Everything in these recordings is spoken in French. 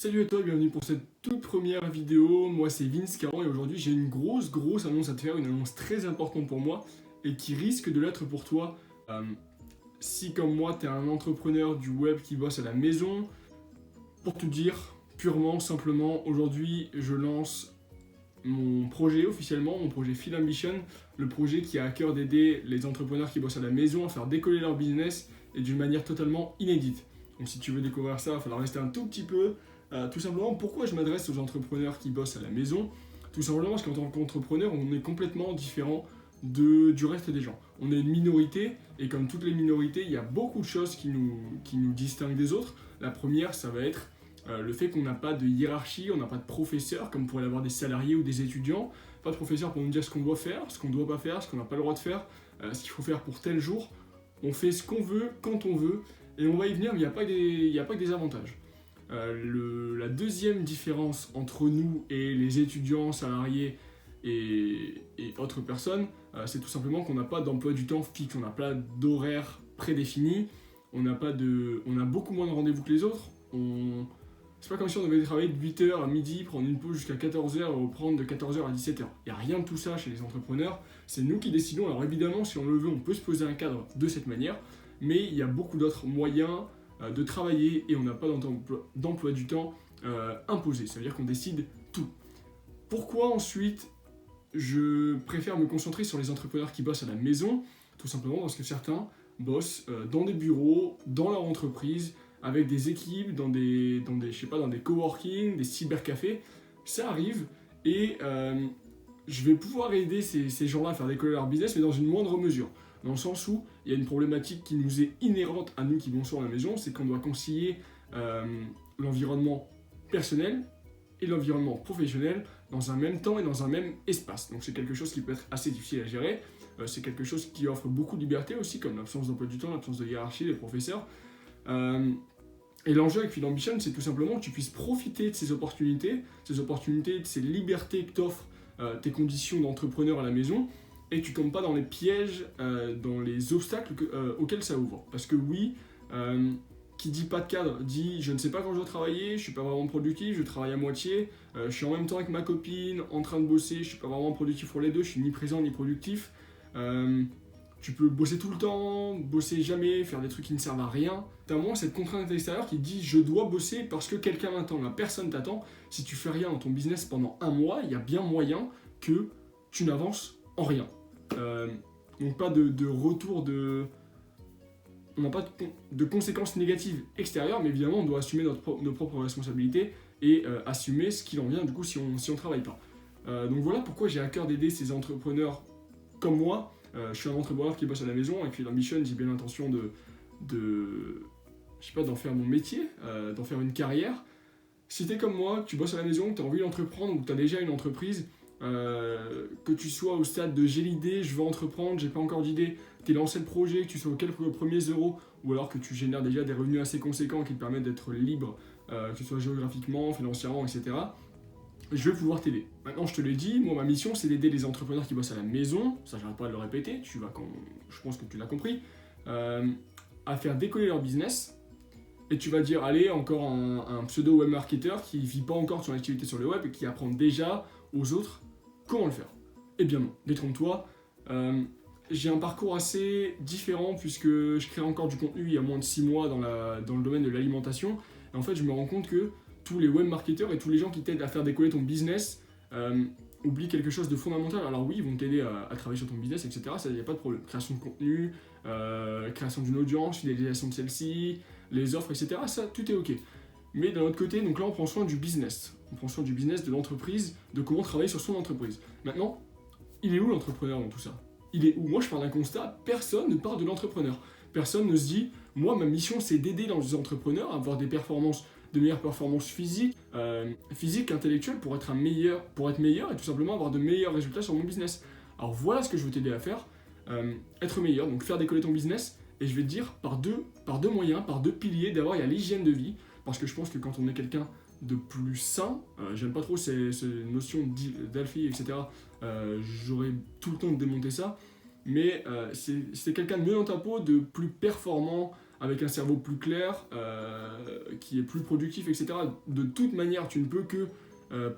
Salut à toi, bienvenue pour cette toute première vidéo. Moi c'est Vince Caron et aujourd'hui j'ai une grosse annonce à te faire, une annonce très importante pour moi et qui risque de l'être pour toi. Euh, Si comme moi tu es un entrepreneur du web qui bosse à la maison, pour te dire purement, simplement, aujourd'hui je lance mon projet officiellement, mon projet Phil Ambition, le projet qui a à cœur d'aider les entrepreneurs qui bossent à la maison à faire décoller leur business et d'une manière totalement inédite. Donc si tu veux découvrir ça, il va falloir rester un tout petit peu. Tout simplement, pourquoi je m'adresse aux entrepreneurs qui bossent à la maison? Tout simplement parce qu'en tant qu'entrepreneur, on est complètement différent du reste des gens. On est une minorité, et comme toutes les minorités, il y a beaucoup de choses qui nous distinguent des autres. La première, ça va être le fait qu'on n'a pas de hiérarchie, on n'a pas de professeur, comme pourraient l'avoir des salariés ou des étudiants. Pas de professeur pour nous dire ce qu'on doit faire, ce qu'on ne doit pas faire, ce qu'on n'a pas le droit de faire, ce qu'il faut faire pour tel jour. On fait ce qu'on veut, quand on veut, et on va y venir, mais il n'y a pas que des avantages. La deuxième différence entre nous et les étudiants, salariés et autres personnes, c'est tout simplement qu'on n'a pas d'emploi du temps fixe, on n'a pas d'horaire prédéfini, on a beaucoup moins de rendez-vous que les autres. C'est pas comme si on devait travailler de 8h à midi, prendre une pause jusqu'à 14h et reprendre de 14h à 17h. Il n'y a rien de tout ça chez les entrepreneurs, c'est nous qui décidons. Alors évidemment, si on le veut, on peut se poser un cadre de cette manière, mais il y a beaucoup d'autres moyens de travailler et on n'a pas d'emploi du temps imposé. Ça veut dire qu'on décide tout. Pourquoi ensuite je préfère me concentrer sur les entrepreneurs qui bossent à la maison? Tout simplement parce que certains bossent dans des bureaux, dans leur entreprise, avec des équipes, dans des coworking, des cybercafés. Ça arrive et je vais pouvoir aider ces gens-là à faire décoller leur business, mais dans une moindre mesure. Dans le sens où il y a une problématique qui nous est inhérente à nous qui bossons à la maison, c'est qu'on doit concilier l'environnement personnel et l'environnement professionnel dans un même temps et dans un même espace. Donc c'est quelque chose qui peut être assez difficile à gérer. C'est quelque chose qui offre beaucoup de liberté aussi, comme l'absence d'emploi du temps, l'absence de hiérarchie des professeurs. Et l'enjeu avec Phil Ambition, c'est tout simplement que tu puisses profiter de ces opportunités, de ces libertés que t'offrent tes conditions d'entrepreneur à la maison, et tu tombes pas dans les pièges, dans les obstacles auxquels ça ouvre. Parce que oui, qui dit pas de cadre, dit je ne sais pas quand je dois travailler, je suis pas vraiment productif, je travaille à moitié, je suis en même temps avec ma copine, en train de bosser, je suis pas vraiment productif pour les deux, je suis ni présent ni productif. Tu peux bosser tout le temps, bosser jamais, faire des trucs qui ne servent à rien. T'as moins cette contrainte extérieure qui dit je dois bosser parce que quelqu'un m'attend. La personne t'attend. Si tu fais rien dans ton business pendant un mois, il y a bien moyen que tu n'avances en rien. Donc pas de retour de... On n'a pas de conséquences négatives extérieures, mais évidemment on doit assumer nos propres responsabilités et assumer ce qu'il en vient du coup si on travaille pas. Donc voilà pourquoi j'ai à cœur d'aider ces entrepreneurs comme moi. Je suis un entrepreneur qui bosse à la maison et puis l'ambition, j'ai bien l'intention d'en faire mon métier, d'en faire une carrière. Si t'es comme moi, que tu bosses à la maison, que tu as envie d'entreprendre ou que tu as déjà une entreprise, que tu sois au stade de j'ai l'idée, je veux entreprendre, j'ai pas encore d'idée, tu es lancé le projet, que tu sois aux quelques premiers euros ou alors que tu génères déjà des revenus assez conséquents qui te permettent d'être libre, que ce soit géographiquement, financièrement, etc. Je vais pouvoir t'aider. Maintenant, je te le dis, moi, ma mission, c'est d'aider les entrepreneurs qui bossent à la maison, ça, j'arrête pas de le répéter, je pense que tu l'as compris, à faire décoller leur business. Et tu vas dire, allez, encore un pseudo web marketer qui vit pas encore de son activité sur le web et qui apprend déjà aux autres comment le faire. Eh bien non, détrompe-toi. J'ai un parcours assez différent puisque je crée encore du contenu il y a moins de 6 mois dans le domaine de l'alimentation. Et en fait, je me rends compte que tous les web marketeurs et tous les gens qui t'aident à faire décoller ton business oublient quelque chose de fondamental. Alors oui, ils vont t'aider à travailler sur ton business, etc. Ça, il n'y a pas de problème. Création de contenu, création d'une audience, fidélisation de celle-ci, les offres, etc. Ça, tout est ok. Mais d'un autre côté, donc là, on prend soin du business. On prend soin du business, de l'entreprise, de comment travailler sur son entreprise. Maintenant, il est où l'entrepreneur dans tout ça? Il est où? Moi, je pars d'un constat, personne ne parle de l'entrepreneur. Personne ne se dit, moi, ma mission, c'est d'aider dans les entrepreneurs à avoir de meilleures performances physiques, intellectuelles pour être meilleur et tout simplement avoir de meilleurs résultats sur mon business. Alors voilà ce que je veux t'aider à faire, être meilleur, donc faire décoller ton business, et je vais te dire par deux moyens, par deux piliers. D'abord, il y a l'hygiène de vie, parce que je pense que quand on est quelqu'un de plus sain, j'aime pas trop ces notions d'alphi, etc. J'aurais tout le temps de démonter ça, mais c'est quelqu'un de mieux dans ta peau, de plus performant, avec un cerveau plus clair, qui est plus productif, etc. De toute manière, tu ne peux que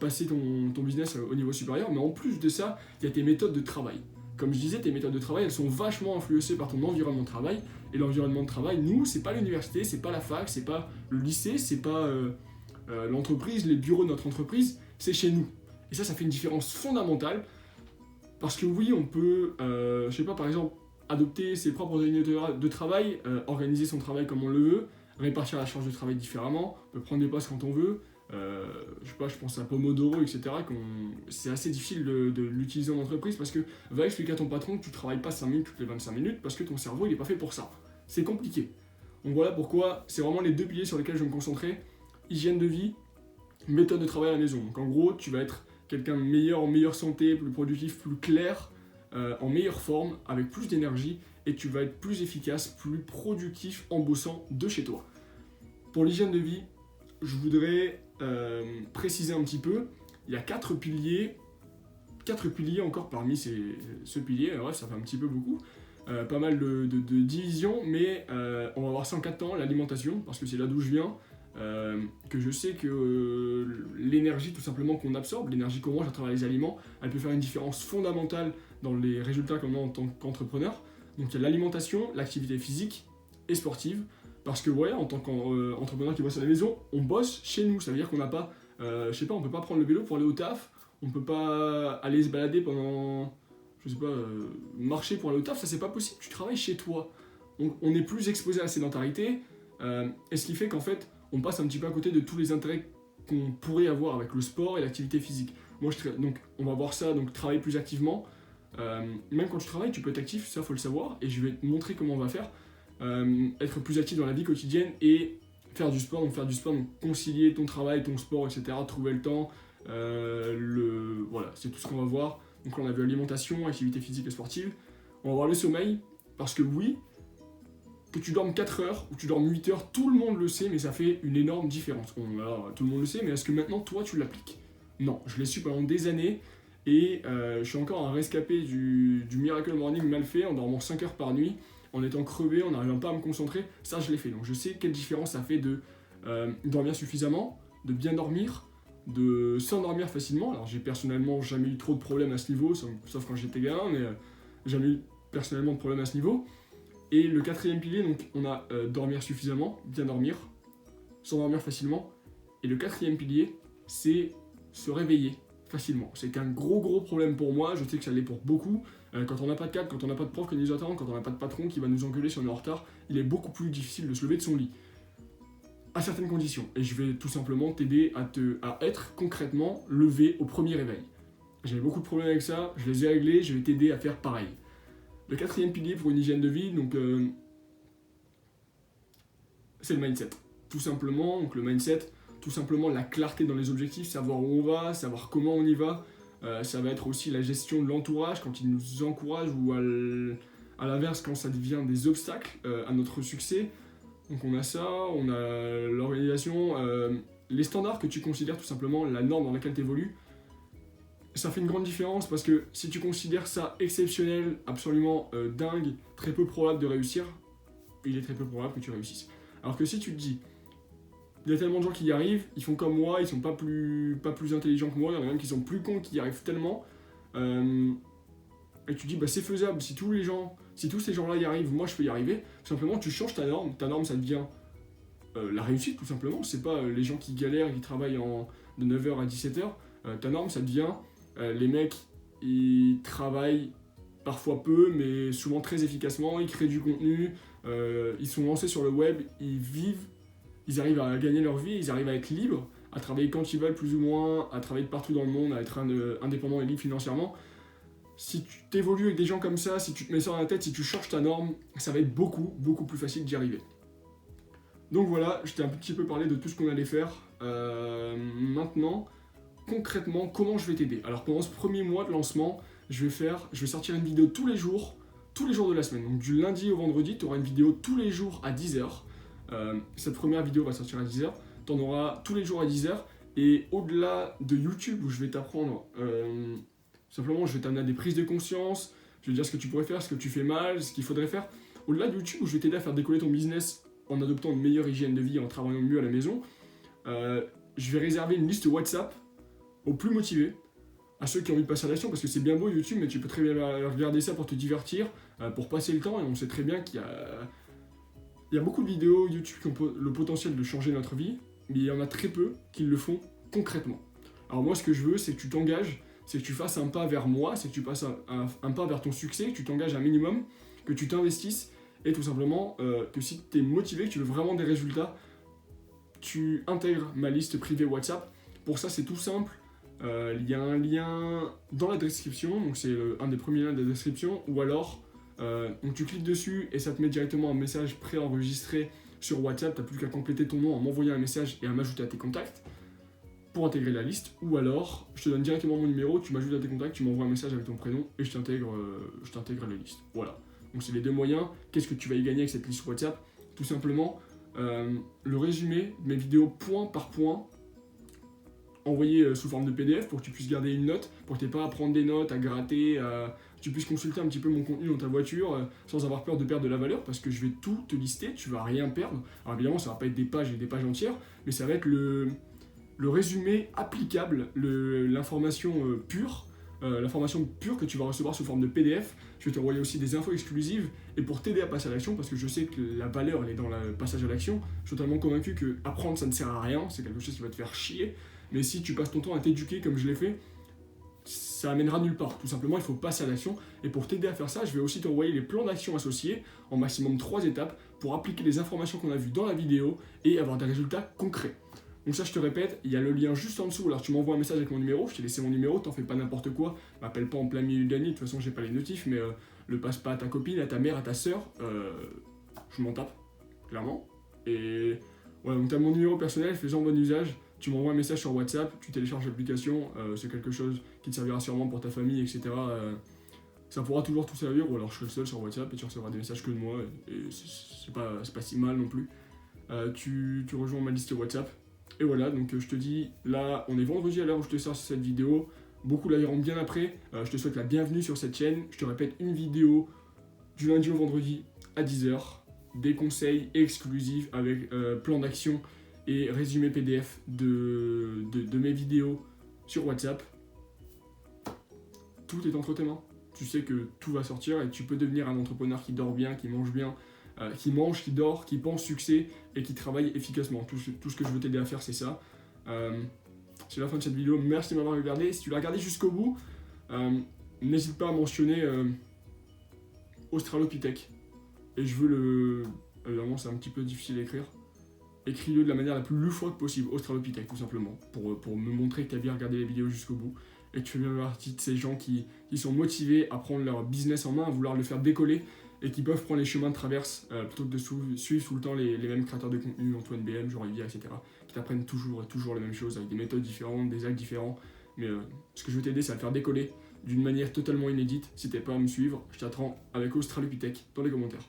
passer ton business au niveau supérieur, mais en plus de ça, il y a tes méthodes de travail. Comme je disais, tes méthodes de travail, elles sont vachement influencées par ton environnement de travail. Et l'environnement de travail, nous, c'est pas l'université, c'est pas la fac, c'est pas le lycée, c'est pas l'entreprise, les bureaux de notre entreprise, c'est chez nous. Et ça fait une différence fondamentale. Parce que oui, on peut, je sais pas, par exemple, adopter ses propres unités de travail, organiser son travail comme on le veut, répartir la charge de travail différemment, on peut prendre des pauses quand on veut. Je sais pas, je pense à Pomodoro, etc. C'est assez difficile de l'utiliser en entreprise parce que va expliquer à ton patron que tu travailles pas 5 minutes toutes les 25 minutes parce que ton cerveau il est pas fait pour ça. C'est compliqué. Donc voilà pourquoi c'est vraiment les deux piliers sur lesquels je vais me concentrer. Hygiène de vie, méthode de travail à la maison. Donc en gros, tu vas être quelqu'un de meilleur, en meilleure santé, plus productif, plus clair, en meilleure forme, avec plus d'énergie, et tu vas être plus efficace, plus productif en bossant de chez toi. Pour l'hygiène de vie, je voudrais préciser un petit peu, il y a 4 piliers encore parmi ce pilier, ouais, ça fait un petit peu beaucoup, pas mal de divisions, mais on va voir ça en 4 temps, l'alimentation, parce que c'est là d'où je viens, que je sais que l'énergie tout simplement qu'on absorbe, l'énergie qu'on mange à travers les aliments, elle peut faire une différence fondamentale dans les résultats qu'on a en tant qu'entrepreneur. Donc il y a l'alimentation, l'activité physique et sportive, parce que ouais, en tant qu'entrepreneur qui bosse à la maison, on bosse chez nous, ça veut dire qu'on n'a pas, je sais pas, on peut pas prendre le vélo pour aller au taf, on peut pas aller se balader pendant, je sais pas, marcher pour aller au taf, ça c'est pas possible, tu travailles chez toi. On est plus exposé à la sédentarité, et ce qui fait qu'en fait, on passe un petit peu à côté de tous les intérêts qu'on pourrait avoir avec le sport et l'activité physique. Donc on va voir ça, donc travailler plus activement. Même quand tu travailles, tu peux être actif, ça faut le savoir, et je vais te montrer comment on va faire. Être plus actif dans la vie quotidienne et faire du sport, donc concilier ton travail, ton sport, etc., trouver le temps, voilà, c'est tout ce qu'on va voir. Donc là, on a vu alimentation, activité physique et sportive. On va voir le sommeil, parce que oui, que tu dormes 4 heures ou tu dormes 8 heures, tout le monde le sait, mais ça fait une énorme différence. Alors, tout le monde le sait, mais est-ce que maintenant, toi, tu l'appliques? Non, je l'ai su pendant des années, et je suis encore un rescapé du Miracle Morning mal fait, en dormant 5 heures par nuit, en étant crevé, en n'arrivant pas à me concentrer. Ça, je l'ai fait. Donc je sais quelle différence ça fait de dormir suffisamment, de bien dormir, de s'endormir facilement. Alors j'ai personnellement jamais eu trop de problèmes à ce niveau, sauf quand j'étais gamin, mais jamais eu personnellement de problèmes à ce niveau. Et le 4e pilier, donc on a dormir suffisamment, bien dormir, s'endormir facilement. Et le 4e pilier, c'est se réveiller facilement. C'est un gros problème pour moi, je sais que ça l'est pour beaucoup. Quand on n'a pas de cadre, quand on n'a pas de prof qui nous attend, quand on n'a pas de patron qui va nous engueuler si on est en retard, il est beaucoup plus difficile de se lever de son lit. À certaines conditions. Et je vais tout simplement t'aider à être concrètement levé au premier réveil. J'avais beaucoup de problèmes avec ça, je les ai réglés, je vais t'aider à faire pareil. Le 4e pilier pour une hygiène de vie, donc c'est le mindset. Tout simplement, donc le mindset, tout simplement la clarté dans les objectifs, savoir où on va, savoir comment on y va. Ça va être aussi la gestion de l'entourage quand il nous encourage ou à l'inverse quand ça devient des obstacles à notre succès. Donc on a ça, on a l'organisation, les standards que tu considères tout simplement, la norme dans laquelle tu évolues. Ça fait une grande différence parce que si tu considères ça exceptionnel, absolument dingue, très peu probable de réussir, il est très peu probable que tu réussisses. Alors que si tu te dis, il y a tellement de gens qui y arrivent, ils font comme moi, ils sont pas plus intelligents que moi, il y en a même qui sont plus cons qui y arrivent tellement, et tu dis bah c'est faisable, si tous ces gens-là y arrivent, moi je peux y arriver, tout simplement tu changes ta norme ça devient la réussite tout simplement, c'est pas les gens qui galèrent et qui travaillent de 9h à 17h, ta norme ça devient les mecs ils travaillent parfois peu mais souvent très efficacement, ils créent du contenu, ils sont lancés sur le web, ils arrivent à gagner leur vie, ils arrivent à être libres, à travailler quand ils veulent plus ou moins, à travailler de partout dans le monde, à être indépendant et libre financièrement. Si tu t'évolues avec des gens comme ça, si tu te mets ça dans la tête, si tu changes ta norme, ça va être beaucoup plus facile d'y arriver. Donc voilà, je t'ai un petit peu parlé de tout ce qu'on allait faire. Maintenant, concrètement, comment je vais t'aider? Alors pendant ce premier mois de lancement, je vais sortir une vidéo tous les jours de la semaine. Donc du lundi au vendredi, tu auras une vidéo tous les jours à 10h. Cette première vidéo va sortir à 10h, tu en auras tous les jours à 10h, et au-delà de YouTube où je vais t'apprendre, simplement je vais t'amener à des prises de conscience, je vais te dire ce que tu pourrais faire, ce que tu fais mal, ce qu'il faudrait faire, au-delà de YouTube où je vais t'aider à faire décoller ton business en adoptant une meilleure hygiène de vie, en travaillant mieux à la maison, je vais réserver une liste WhatsApp aux plus motivés, à ceux qui ont envie de passer à l'action, parce que c'est bien beau YouTube, mais tu peux très bien regarder ça pour te divertir, pour passer le temps, et on sait très bien il y a beaucoup de vidéos YouTube qui ont le potentiel de changer notre vie, mais il y en a très peu qui le font concrètement. Alors moi, ce que je veux, c'est que tu t'engages, c'est que tu fasses un pas vers moi, c'est que tu passes un pas vers ton succès, que tu t'engages un minimum, que tu t'investisses, et tout simplement que si tu es motivé, que tu veux vraiment des résultats, tu intègres ma liste privée WhatsApp. Pour ça, c'est tout simple. Il y a un lien dans la description, donc c'est un des premiers liens de la description, ou alors donc tu cliques dessus et ça te met directement un message préenregistré sur WhatsApp. Tu n'as plus qu'à compléter ton nom en m'envoyant un message et à m'ajouter à tes contacts pour intégrer la liste, ou alors je te donne directement mon numéro, tu m'ajoutes à tes contacts, tu m'envoies un message avec ton prénom et je t'intègre à la liste. Voilà. Donc c'est les deux moyens. Qu'est-ce que tu vas y gagner avec cette liste WhatsApp? Tout simplement le résumé de mes vidéos point par point, envoyé sous forme de PDF pour que tu puisses garder une note, pour que tu n'aies pas à prendre des notes, à gratter, tu puisses consulter un petit peu mon contenu dans ta voiture sans avoir peur de perdre de la valeur, parce que je vais tout te lister, tu vas rien perdre. Alors évidemment, ça va pas être des pages et des pages entières, mais ça va être le résumé applicable, l'information pure. L'information pure que tu vas recevoir sous forme de PDF. Je vais t'envoyer aussi des infos exclusives et pour t'aider à passer à l'action, parce que je sais que la valeur elle est dans le passage à l'action. Je suis totalement convaincu que apprendre ça ne sert à rien, c'est quelque chose qui va te faire chier, mais si tu passes ton temps à t'éduquer comme je l'ai fait, ça amènera nulle part. Tout simplement, il faut passer à l'action, et pour t'aider à faire ça, je vais aussi t'envoyer les plans d'action associés en maximum 3 étapes pour appliquer les informations qu'on a vues dans la vidéo et avoir des résultats concrets. Donc ça, je te répète, il y a le lien juste en dessous. Alors tu m'envoies un message avec mon numéro, je t'ai laissé mon numéro, t'en fais pas n'importe quoi, m'appelle pas en plein milieu de la nuit, de toute façon j'ai pas les notifs, mais le passe pas à ta copine, à ta mère, à ta soeur, je m'en tape, clairement. Et voilà, donc t'as mon numéro personnel, fais-en bon usage, tu m'envoies un message sur WhatsApp, tu télécharges l'application, c'est quelque chose qui te servira sûrement pour ta famille, etc. Ça pourra toujours tout servir, ou alors je serai le seul sur WhatsApp et tu recevras des messages que de moi, et c'est pas si mal non plus. Tu rejoins ma liste WhatsApp. Et voilà, donc je te dis, là, on est vendredi à l'heure où je te sors cette vidéo. Beaucoup la verront bien après. Je te souhaite la bienvenue sur cette chaîne. Je te répète, une vidéo du lundi au vendredi à 10h. Des conseils exclusifs avec plan d'action et résumé PDF de mes vidéos sur WhatsApp. Tout est entre tes mains. Tu sais que tout va sortir et tu peux devenir un entrepreneur qui dort bien, qui mange bien, qui mange, qui dort, qui pense succès et qui travaille efficacement. Tout ce que je veux t'aider à faire, c'est ça. C'est la fin de cette vidéo. Merci de m'avoir regardé. Si tu l'as regardé jusqu'au bout, n'hésite pas à mentionner Australopithèque. Et je veux le... Évidemment, c'est un petit peu difficile à écrire. Écris-le de la manière la plus loufoque possible, Australopithèque, tout simplement, pour me montrer que tu as bien regardé les vidéos jusqu'au bout. Et que tu fais bien partie de ces gens qui sont motivés à prendre leur business en main, à vouloir le faire décoller, et qui peuvent prendre les chemins de traverse plutôt que de suivre tout le temps les mêmes créateurs de contenu, Antoine BM, Jean Rivière, etc. qui t'apprennent toujours les mêmes choses avec des méthodes différentes, des actes différents. Mais ce que je veux t'aider, c'est à le faire décoller d'une manière totalement inédite. Si t'es pas à me suivre, je t'attends avec Australopithèque dans les commentaires.